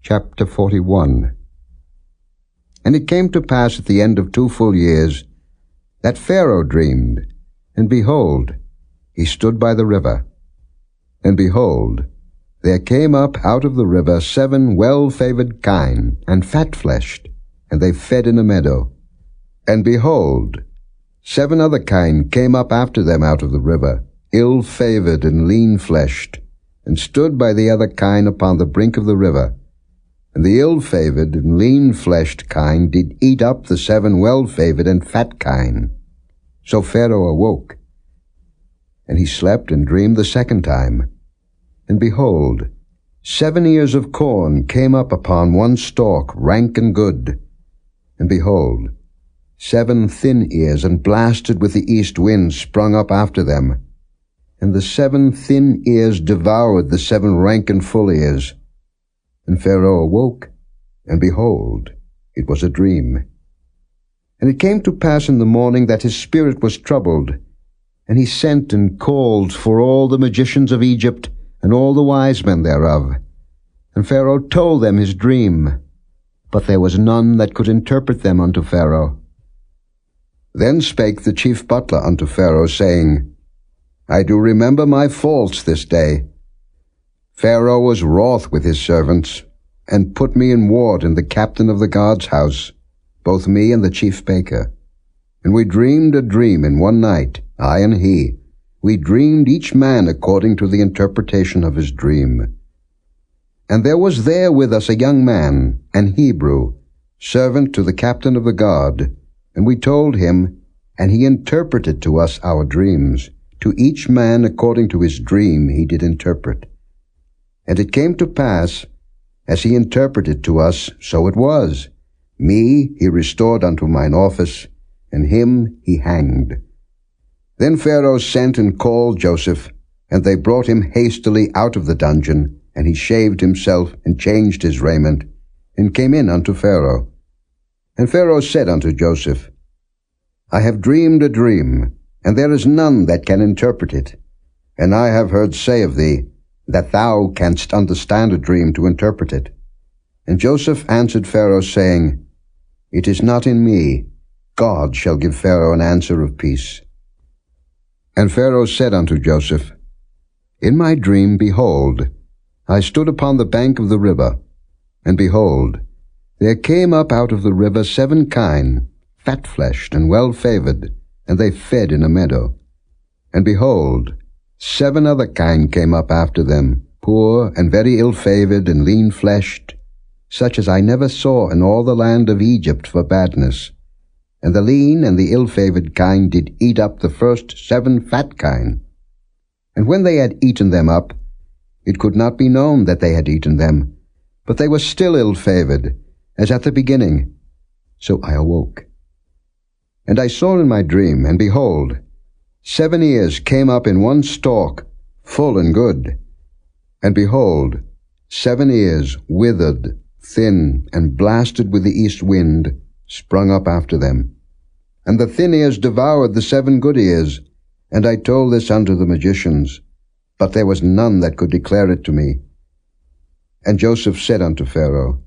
Chapter 41. And it came to pass at the end of 2 full years that Pharaoh dreamed, and behold, he stood by the river. And behold, there came up out of the river 7 well-favored kine, and fat-fleshed, and they fed in a meadow. And behold, 7 other kine came up after them out of the river, ill-favored and lean-fleshed, and stood by the other kine upon the brink of the river. And the ill-favored and lean-fleshed kine did eat up the 7 well-favored and fat kine. So Pharaoh awoke, and he slept and dreamed the second time. And behold, 7 ears of corn came up upon one stalk, rank and good. And behold, 7 thin ears and blasted with the east wind sprung up after them. And the 7 thin ears devoured the 7 rank and full ears. And Pharaoh awoke, and behold, it was a dream. And it came to pass in the morning that his spirit was troubled, and he sent and called for all the magicians of Egypt and all the wise men thereof. And Pharaoh told them his dream, but there was none that could interpret them unto Pharaoh. Then spake the chief butler unto Pharaoh, saying, I do remember my faults this day. Pharaoh was wroth with his servants, and put me in ward in the captain of the guard's house, both me and the chief baker. And we dreamed a dream in one night, I and he. We dreamed each man according to the interpretation of his dream. And there was there with us a young man, an Hebrew, servant to the captain of the guard, and we told him, and he interpreted to us our dreams. To each man according to his dream he did interpret. And it came to pass, as he interpreted to us, so it was. Me he restored unto mine office, and him he hanged. Then Pharaoh sent and called Joseph, and they brought him hastily out of the dungeon, and he shaved himself, and changed his raiment, and came in unto Pharaoh. And Pharaoh said unto Joseph, I have dreamed a dream, and there is none that can interpret it. And I have heard say of thee, that thou canst understand a dream to interpret it. And Joseph answered Pharaoh, saying, It is not in me. God shall give Pharaoh an answer of peace. And Pharaoh said unto Joseph, In my dream, behold, I stood upon the bank of the river, and behold, there came up out of the river 7 kine, fat-fleshed and well-favored, and they fed in a meadow. And behold, 7 other kine came up after them, poor and very ill-favored and lean-fleshed, such as I never saw in all the land of Egypt for badness. And the lean and the ill-favored kine did eat up the first 7 fat kine. And when they had eaten them up, it could not be known that they had eaten them, but they were still ill-favored, as at the beginning. So I awoke. And I saw in my dream, and behold, 7 ears came up in one stalk, full and good. And behold, 7 ears, withered, thin, and blasted with the east wind, sprung up after them. And the thin ears devoured the 7 good ears. And I told this unto the magicians, but there was none that could declare it to me. And Joseph said unto Pharaoh,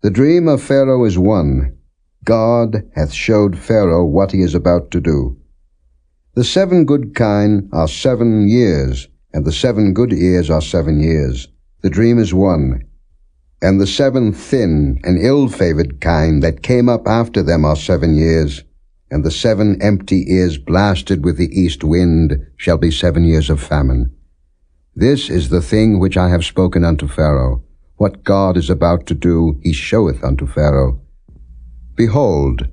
The dream of Pharaoh is one. God hath showed Pharaoh what he is about to do. The 7 good kine are 7 years, and the 7 good ears are 7 years. The dream is one. And the 7 thin and ill-favored kine that came up after them are 7 years, and the 7 empty ears blasted with the east wind shall be 7 years of famine. This is the thing which I have spoken unto Pharaoh. What God is about to do, he showeth unto Pharaoh. Behold,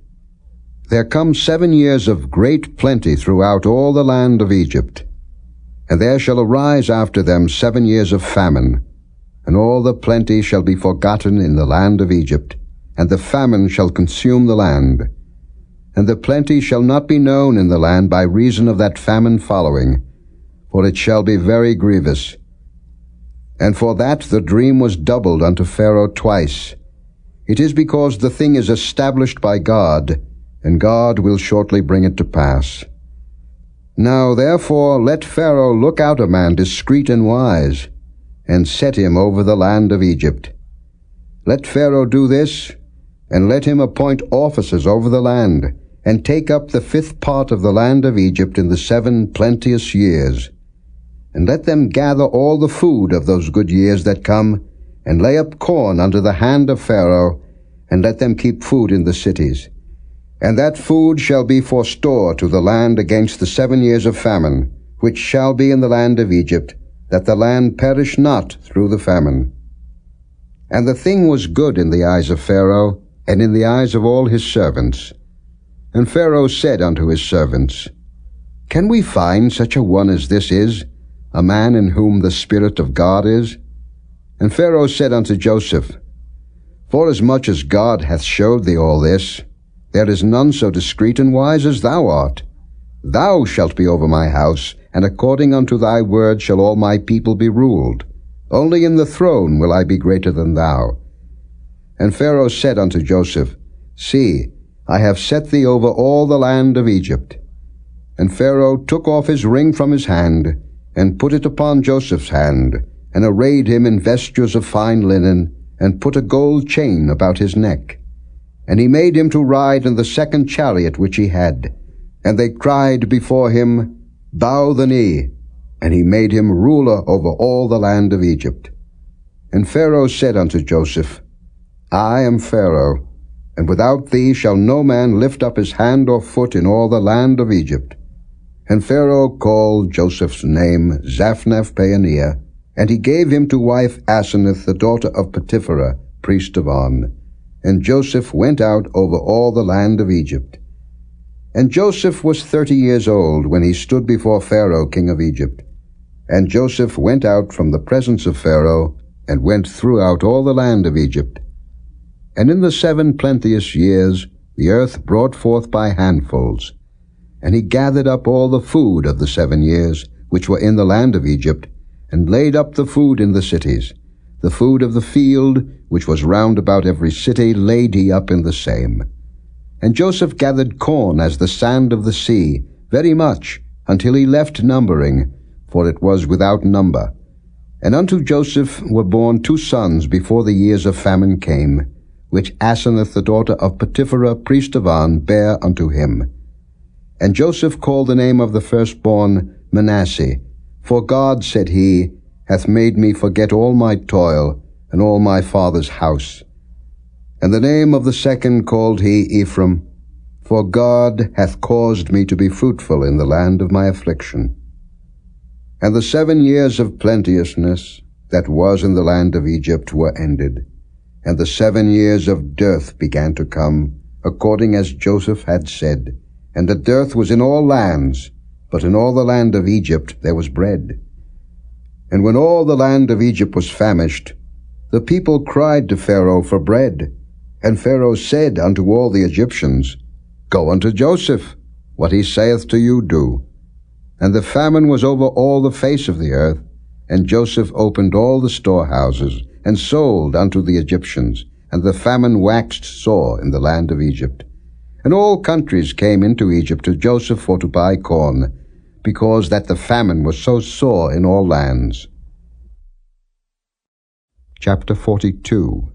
there come 7 years of great plenty throughout all the land of Egypt, and there shall arise after them 7 years of famine, and all the plenty shall be forgotten in the land of Egypt, and the famine shall consume the land. And the plenty shall not be known in the land by reason of that famine following, for it shall be very grievous. And for that the dream was doubled unto Pharaoh twice. It is because the thing is established by God, and God will shortly bring it to pass. Now therefore let Pharaoh look out a man discreet and wise, and set him over the land of Egypt. Let Pharaoh do this, and let him appoint officers over the land, and take up the 5th part of the land of Egypt in the 7 plenteous years. And let them gather all the food of those good years that come, and lay up corn under the hand of Pharaoh, and let them keep food in the cities. And that food shall be for store to the land against the 7 years of famine, which shall be in the land of Egypt, that the land perish not through the famine. And the thing was good in the eyes of Pharaoh, and in the eyes of all his servants. And Pharaoh said unto his servants, Can we find such a one as this is, a man in whom the Spirit of God is? And Pharaoh said unto Joseph, Forasmuch as God hath showed thee all this, there is none so discreet and wise as thou art. Thou shalt be over my house, and according unto thy word shall all my people be ruled. Only in the throne will I be greater than thou. And Pharaoh said unto Joseph, See, I have set thee over all the land of Egypt. And Pharaoh took off his ring from his hand, and put it upon Joseph's hand, and arrayed him in vestures of fine linen, and put a gold chain about his neck. And he made him to ride in the 2nd chariot which he had. And they cried before him, Bow the knee. And he made him ruler over all the land of Egypt. And Pharaoh said unto Joseph, I am Pharaoh, and without thee shall no man lift up his hand or foot in all the land of Egypt. And Pharaoh called Joseph's name Zaphnath-Paaneah, and he gave him to wife Asenath, the daughter of Potipherah, priest of On. And Joseph went out over all the land of Egypt. And Joseph was 30 years old when he stood before Pharaoh king of Egypt. And Joseph went out from the presence of Pharaoh, and went throughout all the land of Egypt. And in the 7 plenteous years the earth brought forth by handfuls. And he gathered up all the food of the 7 years which were in the land of Egypt, and laid up the food in the cities. The food of the field, which was round about every city, laid he up in the same. And Joseph gathered corn as the sand of the sea, very much, until he left numbering, for it was without number. And unto Joseph were born 2 sons before the years of famine came, which Asenath the daughter of Potipherah priest of On bare unto him. And Joseph called the name of the firstborn Manasseh, for God, said he, hath made me forget all my toil, and all my father's house. And the name of the second called he Ephraim, for God hath caused me to be fruitful in the land of my affliction. And the 7 years of plenteousness that was in the land of Egypt were ended, and the 7 years of dearth began to come, according as Joseph had said. And the dearth was in all lands, but in all the land of Egypt there was bread. And when all the land of Egypt was famished, the people cried to Pharaoh for bread. And Pharaoh said unto all the Egyptians, Go unto Joseph, what he saith to you do. And the famine was over all the face of the earth, and Joseph opened all the storehouses, and sold unto the Egyptians, and the famine waxed sore in the land of Egypt. And all countries came into Egypt to Joseph for to buy corn, because that the famine was so sore in all lands. Chapter 42.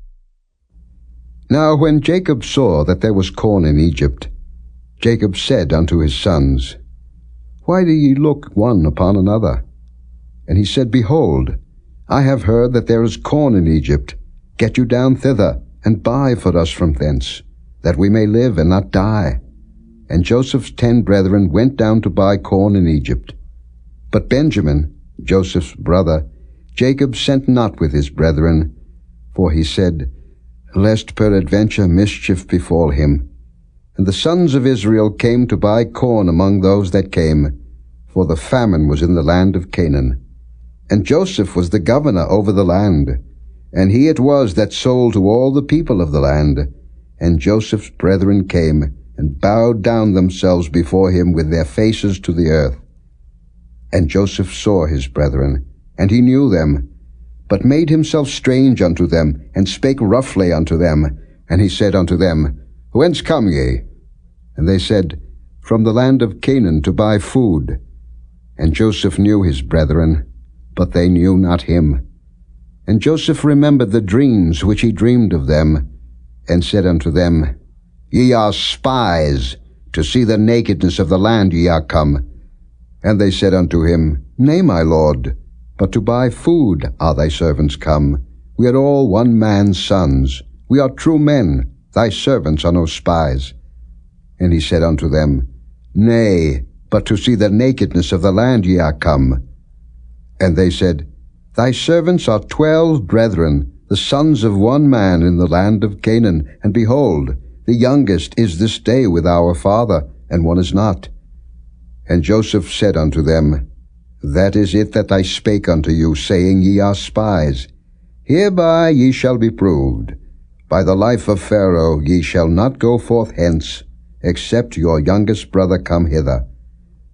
Now when Jacob saw that there was corn in Egypt, Jacob said unto his sons, Why do ye look one upon another? And he said, Behold, I have heard that there is corn in Egypt. Get you down thither, and buy for us from thence, that we may live and not die. And Joseph's 10 brethren went down to buy corn in Egypt. But Benjamin, Joseph's brother, Jacob sent not with his brethren, for he said, Lest peradventure mischief befall him. And the sons of Israel came to buy corn among those that came, for the famine was in the land of Canaan. And Joseph was the governor over the land, and he it was that sold to all the people of the land. And Joseph's brethren came, and bowed down themselves before him with their faces to the earth. And Joseph saw his brethren, and he knew them, but made himself strange unto them, and spake roughly unto them. And he said unto them, Whence come ye? And they said, From the land of Canaan to buy food. And Joseph knew his brethren, but they knew not him. And Joseph remembered the dreams which he dreamed of them, and said unto them, Ye are spies, to see the nakedness of the land ye are come. And they said unto him, Nay, my lord, but to buy food are thy servants come. We are all one man's sons. We are true men. Thy servants are no spies. And he said unto them, Nay, but to see the nakedness of the land ye are come. And they said, Thy servants are 12 brethren, the sons of one man in the land of Canaan, and behold, the youngest is this day with our father, and one is not. And Joseph said unto them, That is it that I spake unto you, saying, Ye are spies. Hereby ye shall be proved. By the life of Pharaoh ye shall not go forth hence, except your youngest brother come hither.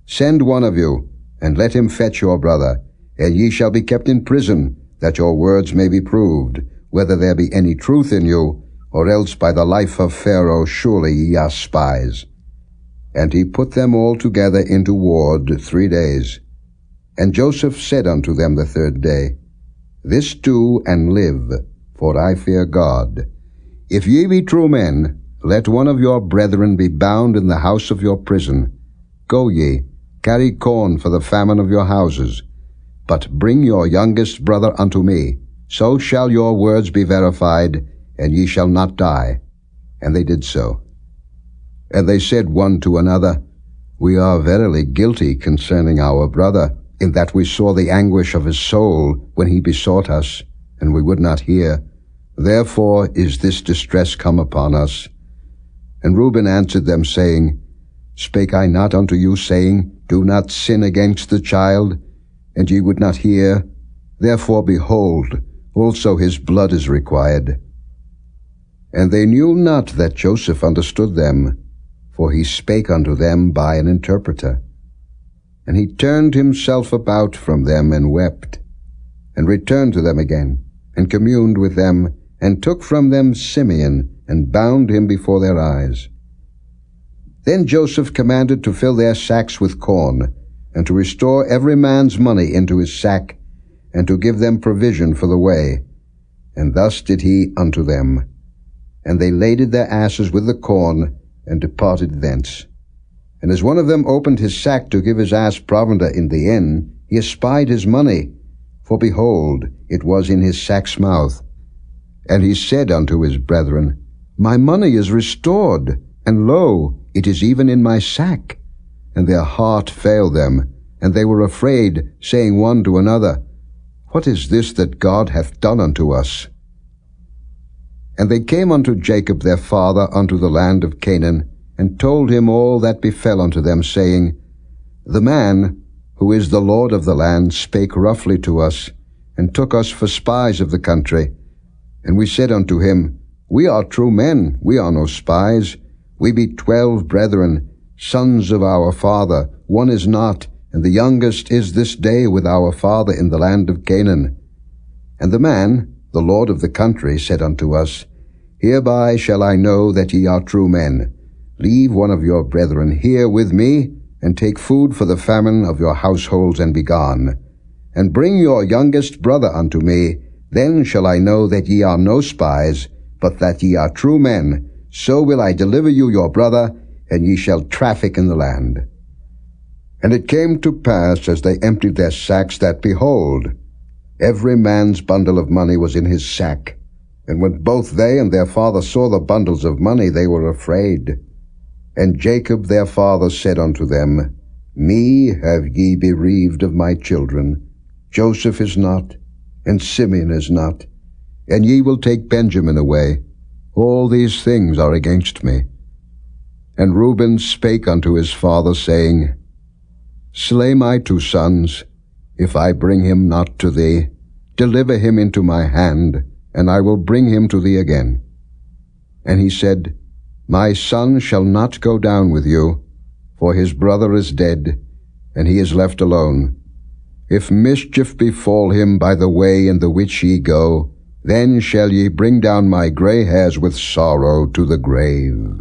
Send one of you, and let him fetch your brother, and ye shall be kept in prison, that your words may be proved, whether there be any truth in you, or else by the life of Pharaoh surely ye are spies. And he put them all together into ward 3 days. And Joseph said unto them the 3rd day, This do and live, for I fear God. If ye be true men, let one of your brethren be bound in the house of your prison. Go ye, carry corn for the famine of your houses. But bring your youngest brother unto me, so shall your words be verified, and ye shall not die. And they did so. And they said one to another, We are verily guilty concerning our brother, in that we saw the anguish of his soul when he besought us, and we would not hear. Therefore is this distress come upon us. And Reuben answered them, saying, Spake I not unto you, saying, Do not sin against the child? And ye would not hear. Therefore, behold, also his blood is required. And they knew not that Joseph understood them, for he spake unto them by an interpreter. And he turned himself about from them, and wept, and returned to them again, and communed with them, and took from them Simeon, and bound him before their eyes. Then Joseph commanded to fill their sacks with corn, and to restore every man's money into his sack, and to give them provision for the way. And thus did he unto them. And they laded their asses with the corn, and departed thence. And as one of them opened his sack to give his ass provender in the inn, he espied his money, for behold, it was in his sack's mouth. And he said unto his brethren, My money is restored, and lo, it is even in my sack. And their heart failed them, and they were afraid, saying one to another, What is this that God hath done unto us? And they came unto Jacob their father unto the land of Canaan, and told him all that befell unto them, saying, The man, who is the Lord of the land, spake roughly to us, and took us for spies of the country. And we said unto him, We are true men, we are no spies. We be 12 brethren, sons of our father, one is not, and the youngest is this day with our father in the land of Canaan. And the man, the Lord of the country, said unto us, Hereby shall I know that ye are true men. Leave one of your brethren here with me, and take food for the famine of your households, and be gone. And bring your youngest brother unto me, then shall I know that ye are no spies, but that ye are true men. So will I deliver you your brother, and ye shall traffic in the land. And it came to pass, as they emptied their sacks, that, behold, every man's bundle of money was in his sack. And when both they and their father saw the bundles of money, they were afraid. And Jacob their father said unto them, Me have ye bereaved of my children. Joseph is not, and Simeon is not, and ye will take Benjamin away. All these things are against me. And Reuben spake unto his father, saying, Slay my 2 sons, if I bring him not to thee. Deliver him into my hand, and I will bring him to thee again. And he said, My son shall not go down with you, for his brother is dead, and he is left alone. If mischief befall him by the way in the which ye go, then shall ye bring down my gray hairs with sorrow to the grave.